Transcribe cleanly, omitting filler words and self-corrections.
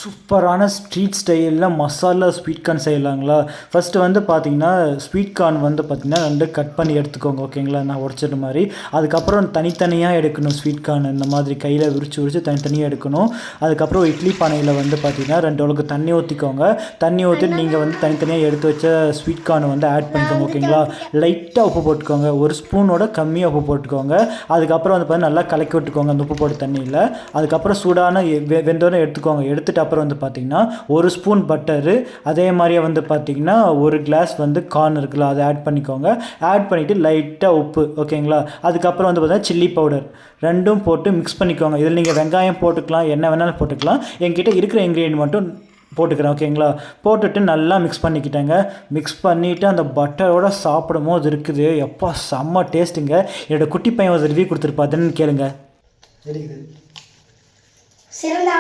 சூப்பரான ஸ்ட்ரீட் ஸ்டைலில் masala sweet corn செய்யலாங்களா? First வந்து பார்த்தீங்கன்னா, ஸ்வீட் கார்ன் வந்து பார்த்தீங்கன்னா 2 கட் பண்ணி எடுத்துக்கோங்க. ஓகேங்களா? நான் உடைச்சது மாதிரி. அதுக்கப்புறம் தனித்தனியாக எடுக்கணும் ஸ்வீட் கார்ன். இந்த மாதிரி கையில் விரிச்சு தனித்தனியாக எடுக்கணும். அதுக்கப்புறம் இட்லி பானையில் வந்து பார்த்தீங்கன்னா 2 அளவுக்கு தண்ணி ஊற்றிக்கோங்க. தண்ணி ஊற்றிட்டு நீங்கள் வந்து தனித்தனியாக எடுத்து வச்ச ஸ்வீட் கார்னை வந்து ஆட் பண்ணிக்கோங்க. ஓகேங்களா? லைட்டாக உப்பு போட்டுக்கோங்க. 1 ஸ்பூனோட கம்மியாக உப்பு போட்டுக்கோங்க. அதுக்கப்புறம் வந்து பார்த்தீங்கன்னா நல்லா கலக்கி விட்டுக்கோங்க அந்த உப்பு போட்ட தண்ணியில். அதுக்கப்புறம் சூடான வெந்தோடனே எடுத்துக்கோங்க. எடுத்துட்டு அப்புறம் வந்து பார்த்தீங்கன்னா 1 ஸ்பூன் பட்டரு, அதே மாதிரியே வந்து பார்த்தீங்கன்னா 1 கிளாஸ் வந்து கார்ன் இருக்குல்ல, அதை ஆட் பண்ணிக்கோங்க. ஆட் பண்ணிவிட்டு லைட்டாக உப்பு. ஓகேங்களா? அதுக்கப்புறம் வந்து பார்த்தீங்கன்னா சில்லி பவுடர் 2ம் போட்டு மிக்ஸ் பண்ணிக்கோங்க. இதில் நீங்கள் வெங்காயம் போட்டுக்கலாம், என்ன வேணாலும் போட்டுக்கலாம். என்கிட்ட இருக்கிற இன்க்ரீடியன்ட் மட்டும் போட்டுக்கிறேன். ஓகேங்களா? போட்டுட்டு நல்லா மிக்ஸ் பண்ணிக்கிட்டேங்க. மிக்ஸ் பண்ணிவிட்டு அந்த பட்டரோட சாப்பிடும் போது இருக்குது எப்பா செம்ம டேஸ்ட்டுங்க. என்னோடய குட்டி பையன் ஒரு ரிவ்யூ கொடுத்துருப்பா, அதுன்னு கேளுங்க. சிறந்த